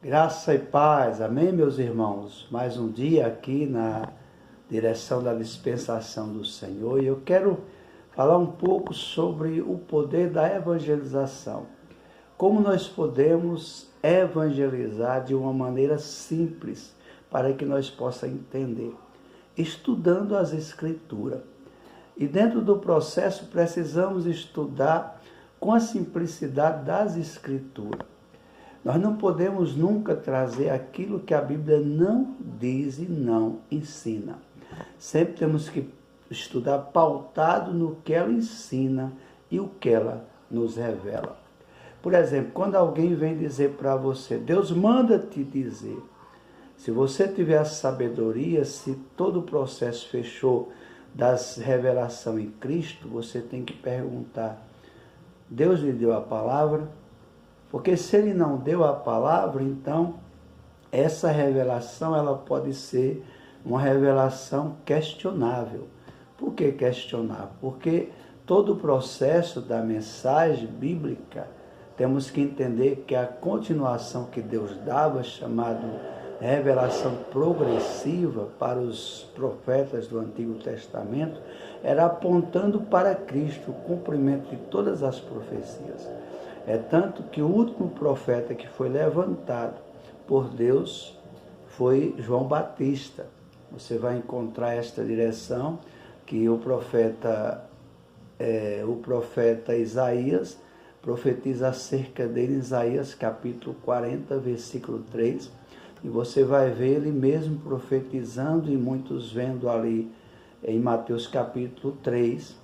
Graça e paz, amém, meus irmãos? Mais um dia aqui na direção da dispensação do Senhor e eu quero falar um pouco sobre o poder da evangelização. Como nós podemos evangelizar de uma maneira simples para que nós possamos entender? Estudando as Escrituras. E dentro do processo precisamos estudar com a simplicidade das Escrituras. Nós não podemos nunca trazer aquilo que a Bíblia não diz e não ensina. Sempre temos que estudar pautado no que ela ensina e o que ela nos revela. Por exemplo, quando alguém vem dizer para você, Deus manda te dizer, se você tiver a sabedoria, se todo o processo fechou das revelações em Cristo, você tem que perguntar, Deus lhe deu a palavra? Porque se ele não deu a palavra, então essa revelação ela pode ser uma revelação questionável. Por que questionável? Porque todo o processo da mensagem bíblica, temos que entender que a continuação que Deus dava, chamado revelação progressiva para os profetas do Antigo Testamento, era apontando para Cristo, o cumprimento de todas as profecias. É tanto que o último profeta que foi levantado por Deus foi João Batista. Você vai encontrar esta direção que o profeta Isaías profetiza acerca dele em Isaías capítulo 40, versículo 3. E você vai ver ele mesmo profetizando e muitos vendo ali em Mateus capítulo 3,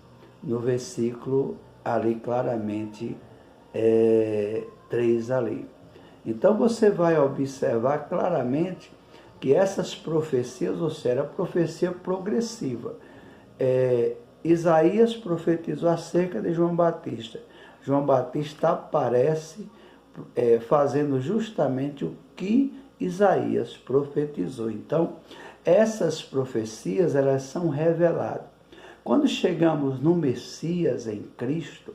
no versículo ali claramente 3 ali. Então você vai observar claramente que essas profecias, ou seja, a profecia progressiva. Isaías profetizou acerca de João Batista. João Batista aparece fazendo justamente o que Isaías profetizou. Então, essas profecias, elas são reveladas. Quando chegamos no Messias, em Cristo,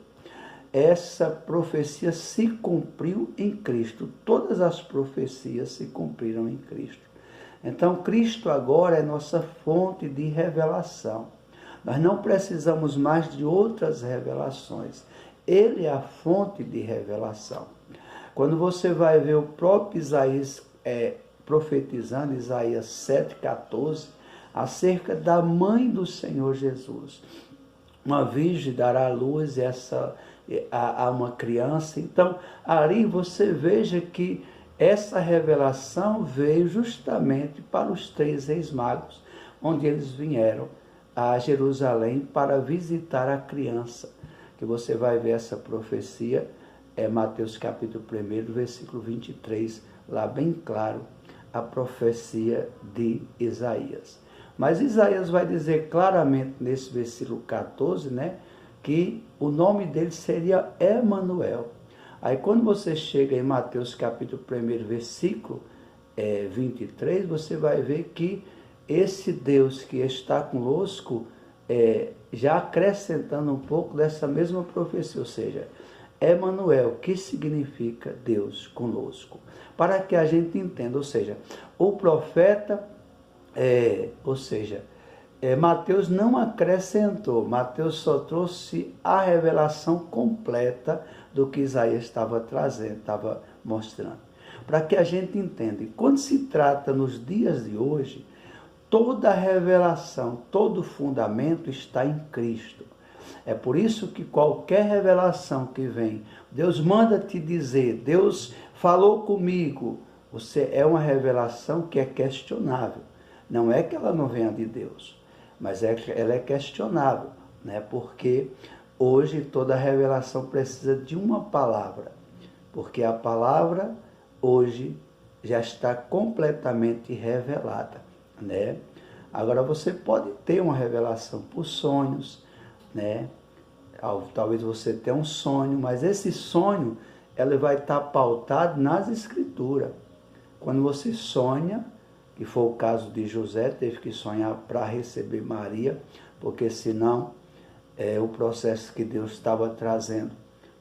essa profecia se cumpriu em Cristo. Todas as profecias se cumpriram em Cristo. Então, Cristo agora é nossa fonte de revelação. Nós não precisamos mais de outras revelações. Ele é a fonte de revelação. Quando você vai ver o próprio Isaías profetizando, Isaías 7,14, acerca da mãe do Senhor Jesus. Uma virgem dará à luz a uma criança. Então, ali você veja que essa revelação veio justamente para os 3 reis magos, onde eles vieram a Jerusalém para visitar a criança. Que você vai ver essa profecia, Mateus capítulo 1, versículo 23, lá bem claro, a profecia de Isaías. Mas Isaías vai dizer claramente nesse versículo 14, que o nome dele seria Emanuel. Aí quando você chega em Mateus capítulo 1, versículo 23, você vai ver que esse Deus que está conosco, já acrescentando um pouco dessa mesma profecia, ou seja, Emanuel, que significa Deus conosco. Para que a gente entenda, ou seja, o profeta, Mateus não acrescentou, Mateus só trouxe a revelação completa do que Isaías estava trazendo, estava mostrando. Para que a gente entenda, quando se trata nos dias de hoje, toda a revelação, todo o fundamento está em Cristo. É por isso que qualquer revelação que vem, Deus manda te dizer, Deus falou comigo, é uma revelação que é questionável. Não é que ela não venha de Deus, mas ela é questionável, porque hoje toda revelação precisa de uma palavra, porque a palavra hoje já está completamente revelada, Agora você pode ter uma revelação por sonhos, Talvez você tenha um sonho, mas esse sonho ele vai estar pautado nas Escrituras. Quando você sonha, que foi o caso de José, teve que sonhar para receber Maria, porque senão o processo que Deus estava trazendo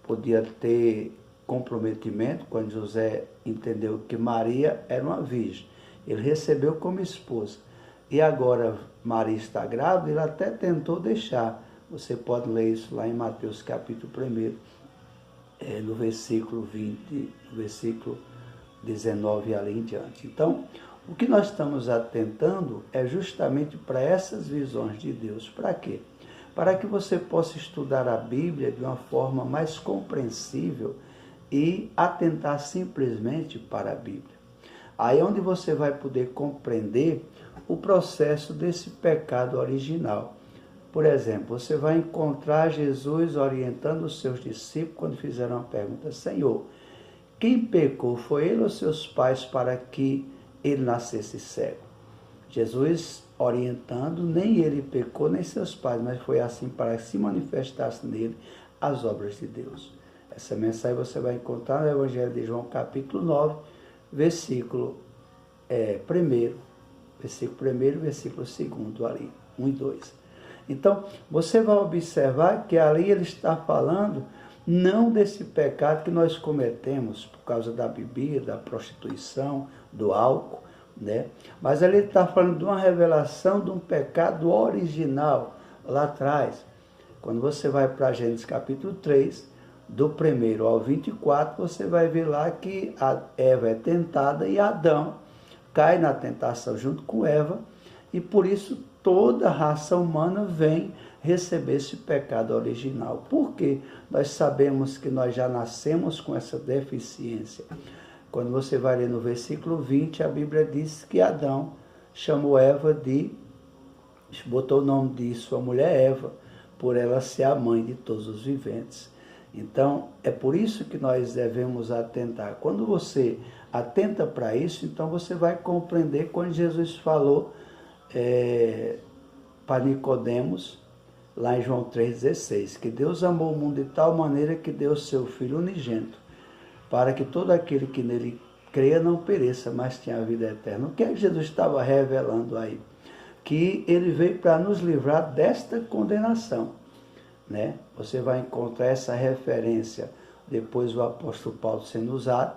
podia ter comprometimento, quando José entendeu que Maria era uma virgem. Ele recebeu como esposa. E agora Maria está grávida, ele até tentou deixar. Você pode ler isso lá em Mateus capítulo 1, no versículo 20, no versículo 19 e ali em diante. Então, o que nós estamos atentando é justamente para essas visões de Deus. Para quê? Para que você possa estudar a Bíblia de uma forma mais compreensível e atentar simplesmente para a Bíblia. Aí é onde você vai poder compreender o processo desse pecado original. Por exemplo, você vai encontrar Jesus orientando os seus discípulos quando fizeram a pergunta: Senhor, quem pecou, foi ele ou seus pais para que ele nascesse cego? Jesus orientando, nem ele pecou, nem seus pais, mas foi assim para que se manifestasse nele as obras de Deus. Essa mensagem você vai encontrar no Evangelho de João, capítulo 9, versículo 1, versículo 2 ali, 1 e 2. Então, você vai observar que ali ele está falando não desse pecado que nós cometemos por causa da bebida, da prostituição, do álcool, né? Mas ele está falando de uma revelação de um pecado original lá atrás. Quando você vai para Gênesis capítulo 3, do 1 ao 24, você vai ver lá que a Eva é tentada e Adão cai na tentação junto com Eva, e por isso toda a raça humana vem receber esse pecado original. Por quê? Nós sabemos que nós já nascemos com essa deficiência. Quando você vai ler no versículo 20, a Bíblia diz que Adão chamou Eva botou o nome de sua mulher Eva, por ela ser a mãe de todos os viventes. Então, é por isso que nós devemos atentar. Quando você atenta para isso, então você vai compreender quando Jesus falou para Nicodemos, lá em João 3,16, que Deus amou o mundo de tal maneira que deu seu Filho unigênito, para que todo aquele que nele creia não pereça, mas tenha a vida eterna. O que é que Jesus estava revelando aí? Que ele veio para nos livrar desta condenação, né? Você vai encontrar essa referência, depois o apóstolo Paulo sendo usado,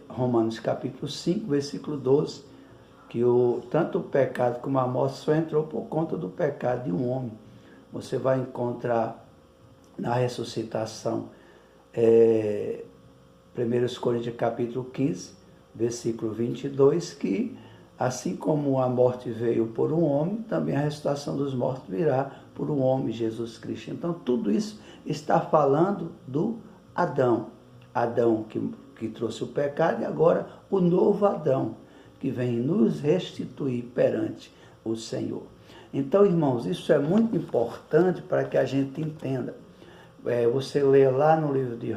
Romanos capítulo 5, versículo 12, que tanto o pecado como a morte só entrou por conta do pecado de um homem. Você vai encontrar na ressuscitação, 1 Coríntios capítulo 15, versículo 22, que assim como a morte veio por um homem, também a ressuscitação dos mortos virá por um homem, Jesus Cristo. Então, tudo isso está falando do Adão. Adão que trouxe o pecado, e agora o novo Adão, que vem nos restituir perante o Senhor. Então, irmãos, isso é muito importante para que a gente entenda. Você lê lá no livro de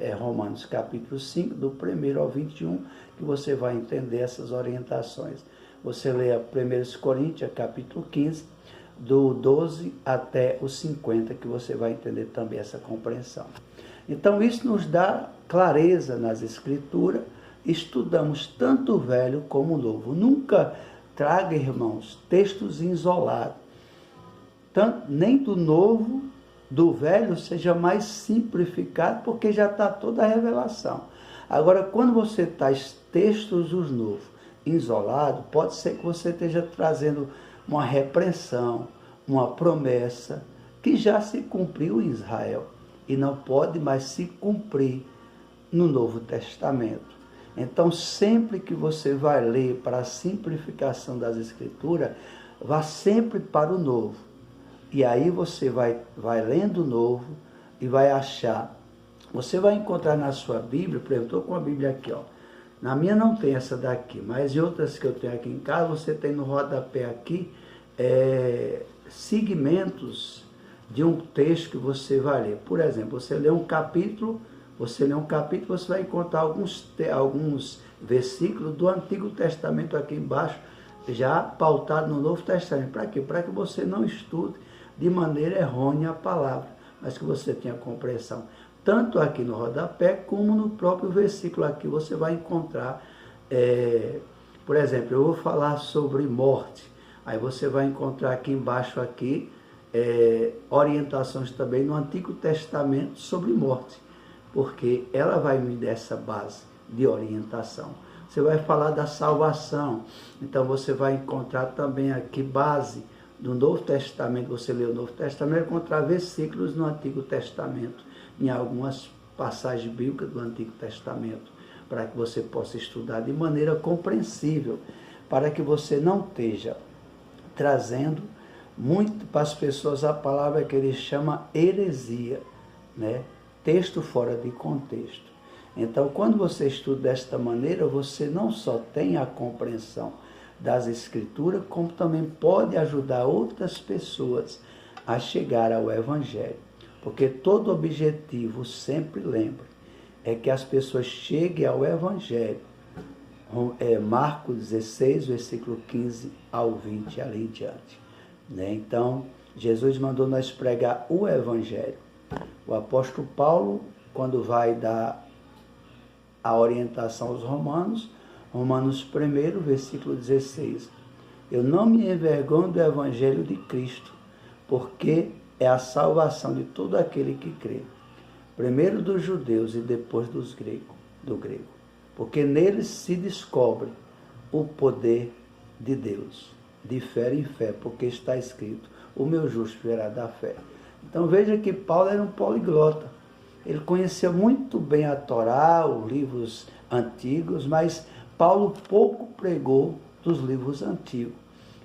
Romanos, capítulo 5, do 1 ao 21, que você vai entender essas orientações. Você lê a 1 Coríntios, capítulo 15, do 12 até o 50, que você vai entender também essa compreensão. Então, isso nos dá clareza nas Escrituras. Estudamos tanto o Velho como o Novo. Nunca traga, irmãos, textos isolados. Nem do Novo, do Velho, seja mais simplificado, porque já está toda a revelação. Agora, quando você traz textos dos Novos isolados, pode ser que você esteja trazendo uma repreensão, uma promessa, que já se cumpriu em Israel, e não pode mais se cumprir no Novo Testamento. Então, sempre que você vai ler para a simplificação das Escrituras, vá sempre para o Novo. E aí você vai lendo o Novo e vai achar. Você vai encontrar na sua Bíblia, por exemplo, estou com a Bíblia aqui, ó. Na minha não tem essa daqui, mas em outras que eu tenho aqui em casa, você tem no rodapé aqui, segmentos de um texto que você vai ler. Por exemplo, você lê um capítulo, você vai encontrar alguns versículos do Antigo Testamento aqui embaixo, já pautado no Novo Testamento. Para quê? Para que você não estude de maneira errônea a palavra, mas que você tenha compreensão. Tanto aqui no rodapé, como no próprio versículo aqui, você vai encontrar, por exemplo, eu vou falar sobre morte. Aí você vai encontrar aqui embaixo, aqui, orientações também no Antigo Testamento sobre morte. porque ela vai me dar essa base de orientação. Você vai falar da salvação, então você vai encontrar também aqui base do Novo Testamento. Você lê o Novo Testamento, vai encontrar versículos no Antigo Testamento, em algumas passagens bíblicas do Antigo Testamento, para que você possa estudar de maneira compreensível, para que você não esteja trazendo muito para as pessoas a palavra que ele chama heresia, né? Texto fora de contexto. Então, quando você estuda desta maneira, você não só tem a compreensão das Escrituras, como também pode ajudar outras pessoas a chegar ao Evangelho. Porque todo objetivo, sempre lembre, é que as pessoas cheguem ao Evangelho. Marcos 16, versículo 15 ao 20, ali em diante. Né? Então, Jesus mandou nós pregar o Evangelho. O apóstolo Paulo, quando vai dar a orientação aos Romanos 1, versículo 16. Eu não me envergonho do Evangelho de Cristo, porque é a salvação de todo aquele que crê. Primeiro dos judeus e depois do grego. Porque neles se descobre o poder de Deus. De fé em fé, porque está escrito, o meu justo viverá da fé. Então veja que Paulo era um poliglota. Ele conhecia muito bem a Torá, os livros antigos, mas Paulo pouco pregou dos livros antigos.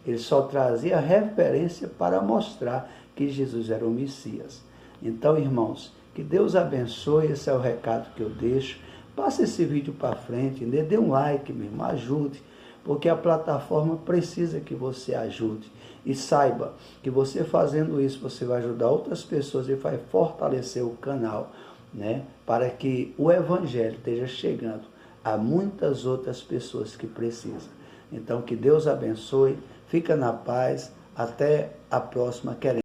Ele só trazia referência para mostrar que Jesus era o Messias. Então, irmãos, que Deus abençoe, esse é o recado que eu deixo. Passe esse vídeo para frente, né? Dê um like, meu irmão, ajude, porque a plataforma precisa que você ajude. E saiba que você fazendo isso, você vai ajudar outras pessoas e vai fortalecer o canal, né? Para que o Evangelho esteja chegando a muitas outras pessoas que precisam. Então, que Deus abençoe, fica na paz, até a próxima, querendo.